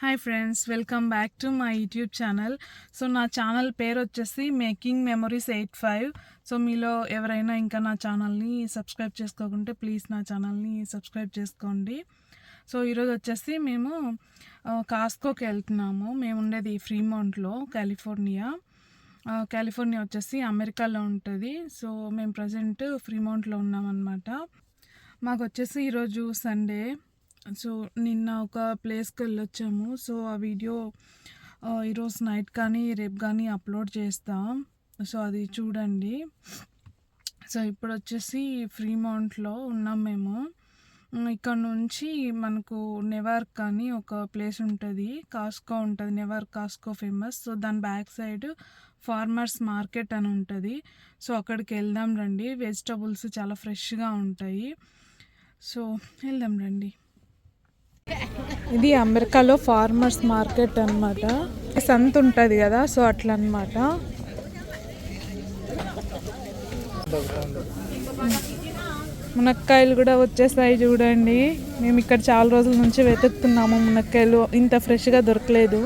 Hi friends, welcome back to my YouTube channel. So నా channel పేరు వచ్చేసి making memories 85. So మీలో ఎవరైనా ఇంకా నా ఛానల్ని సబ్స్క్రైబ్ చేసుకోకుంటే ప్లీజ్ నా ఛానల్ని సబ్స్క్రైబ్ చేసుకోండి. సో ఈరోజు వచ్చేసి మేము కాస్కోకి వెళ్తున్నాము. మేము ఉండేది ఫ్రీమౌంట్లో, కాలిఫోర్నియా వచ్చేసి అమెరికాలో ఉంటుంది. సో మేము ప్రజెంట్ ఫ్రీమౌంట్లో ఉన్నామన్నమాట. మాకు వచ్చేసి ఈరోజు సండే. సో నిన్న ఒక ప్లేస్కి వెళ్ళొచ్చాము. సో ఆ వీడియో ఈరోజు నైట్ కానీ రేపు కానీ అప్లోడ్ చేస్తాం. సో అది చూడండి. సో ఇప్పుడు వచ్చేసి ఫ్రీమౌంట్లో ఉన్నాం మేము. ఇక్కడ నుంచి మనకు నెవార్క్ అని ఒక ప్లేస్ ఉంటుంది, కాస్కో ఉంటుంది. నెవార్క్ కాస్కో ఫేమస్. సో దాని బ్యాక్ సైడ్ ఫార్మర్స్ మార్కెట్ అని ఉంటుంది. సో అక్కడికి వెళ్దాం రండి. వెజిటబుల్స్ చాలా ఫ్రెష్గా ఉంటాయి. సో వెళ్దాం రండి. ఇది అమెరికాలో ఫార్మర్స్ మార్కెట్ అనమాట. సంత ఉంటుంది కదా, సో అట్లా అనమాట. మునక్కాయలు కూడా వచ్చేస్తాయి చూడండి. మేము ఇక్కడ చాలా రోజుల నుంచి వెతుకుతున్నాము మునక్కాయలు. ఇంత ఫ్రెష్గా దొరకలేదు.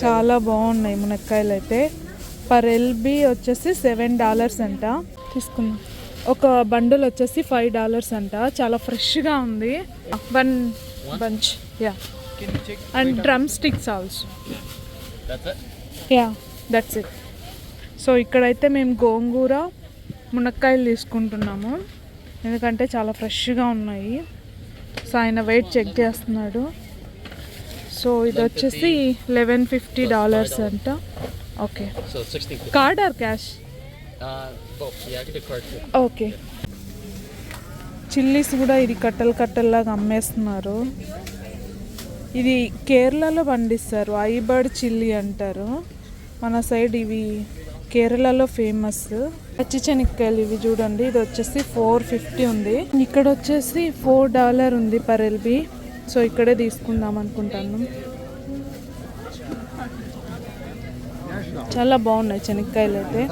చాలా బాగున్నాయి మునక్కాయలు అయితే. పర్ ఎల్బీ వచ్చేసి $7 అంట. తీసుకున్నాం. ఒక బండిల్ వచ్చేసి $5 అంట. చాలా ఫ్రెష్గా ఉంది. 1 bunch, yeah. And drumsticks also. That's it? Yeah, that's it. So ఇక్కడైతే మేము గోంగూర, మునక్కాయలు తీసుకుంటున్నాము ఎందుకంటే చాలా ఫ్రెష్గా ఉన్నాయి. సో ఆయన వెయిట్ చెక్ చేస్తున్నాడు. సో ఇది వచ్చేసి $1150 అంట. Okay. Card or cash? Okay. Chillies కూడా ఇది కట్టల్లాగా అమ్మేస్తున్నారు. ఇది కేరళలో పండిస్తారు. ఐబర్డ్ చిల్లీ అంటారు. మన సైడ్ ఇవి కేరళలో ఫేమస్. పచ్చిశనక్కాయలు ఇవి చూడండి. ఇది వచ్చేసి $4.50 ఉంది. ఇక్కడ వచ్చేసి $4 ఉంది పర్ ఎల్బీ. సో ఇక్కడే తీసుకుందాం అనుకుంటాను. చాలా బాగున్నాయి శనక్కాయలు అయితే.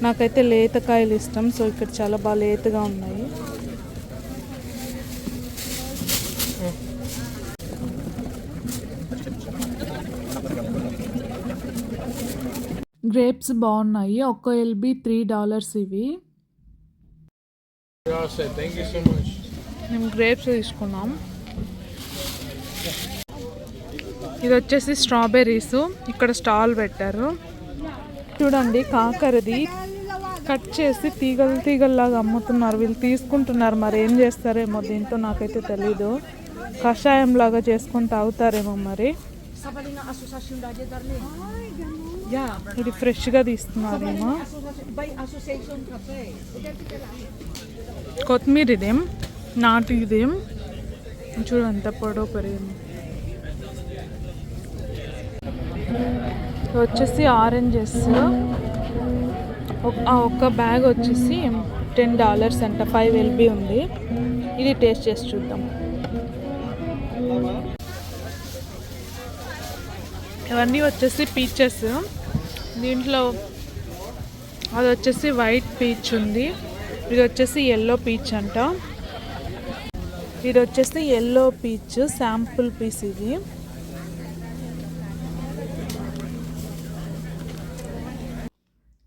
నాకైతే లేతకాయలు ఇష్టం. సో ఇక్కడ చాలా బాగా లేతగా ఉన్నాయి. గ్రేప్స్ బాగున్నాయి. ఒక్క ఎల్బీ $3 ఇవి. మేము గ్రేప్స్ తీసుకున్నాం. ఇది వచ్చేసి స్ట్రాబెర్రీస్. ఇక్కడ స్టాల్ పెట్టారు చూడండి. కాకరది కట్ చేసి తీగల్లాగా అమ్ముతున్నారు. వీళ్ళు తీసుకుంటున్నారు. మరి ఏం చేస్తారేమో దీంతో, నాకైతే తెలీదు. కషాయం లాగా చేసుకొని తాగుతారేమో మరి. ఇది ఫ్రెష్గా తీస్తున్నారేమో. కొత్తిమీర ఇదేం, నాటు ఇదేం చూడంత పొడవు పెరిగింది. వచ్చేసి ఆరెంజెస్. ఒక బ్యాగ్ వచ్చేసి $10 అంట. 5 LB ఉంది. ఇది టేస్ట్ చేసి చూద్దాం. ఇవన్నీ వచ్చేసి పీచెస్. దీంట్లో అది వచ్చేసి వైట్ పీచ్ ఉంది. ఇది వచ్చేసి ఎల్లో పీచ్ అంట. ఇది వచ్చేసి ఎల్లో పీచ్ శాంపుల్ పీస్.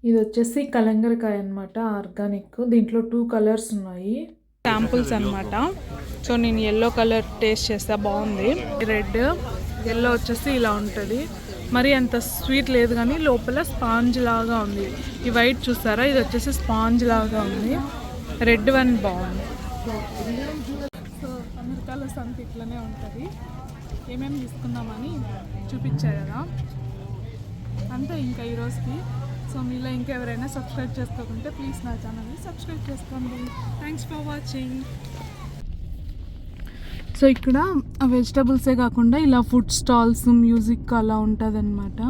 ఇది వచ్చేసి కలంగరకాయ అనమాట, ఆర్గానిక్. దీంట్లో 2 కలర్స్ ఉన్నాయి. శాంపుల్స్ అనమాట. సో నేను ఎల్లో కలర్ టేస్ట్ చేస్తా. బాగుంది. రెడ్, ఎల్లో వచ్చేసి ఇలా ఉంటుంది. మరి అంత స్వీట్ లేదు కానీ లోపల స్పాంజ్ లాగా ఉంది. ఈ వైట్ చూస్తారా, ఇది వచ్చేసి స్పాంజ్ లాగా ఉంది. రెడ్ వన్ బాగుంది. సో అమెరికాలో సంత ఇట్లనే ఉంటుంది. ఏమేమి తీసుకుందామని చూపించారు కదా, అంతే ఇంకా ఈరోజుకి. సో మీలో ఇంకా ఎవరైనా సబ్స్క్రైబ్ చేసుకోకుంటే ప్లీజ్ నా ఛానల్ని సబ్స్క్రైబ్ చేసుకోండి. Thanks for watching. సో ఇక్కడ వెజిటబుల్సే కాకుండా ఇలా ఫుడ్ స్టాల్స్, మ్యూజిక్ అలా ఉంటుంది అనమాట.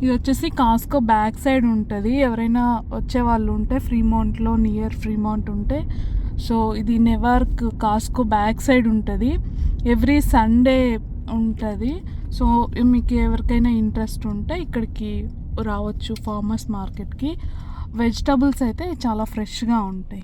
ఇది వచ్చేసి కాస్కో బ్యాక్ సైడ్ ఉంటుంది. ఎవరైనా వచ్చే వాళ్ళు ఉంటే ఫ్రీమౌంట్లో, నియర్ ఫ్రీమౌంట్ ఉంటే, సో ఇది నెవార్క్ కాస్కో బ్యాక్ సైడ్ ఉంటుంది. ఎవ్రీ సండే ఉంటుంది. సో మీకు ఎవరికైనా ఇంట్రెస్ట్ ఉంటే ఇక్కడికి రావచ్చు ఫార్మర్స్ మార్కెట్కి. వెజిటబుల్స్ అయితే చాలా ఫ్రెష్గా ఉంటాయి.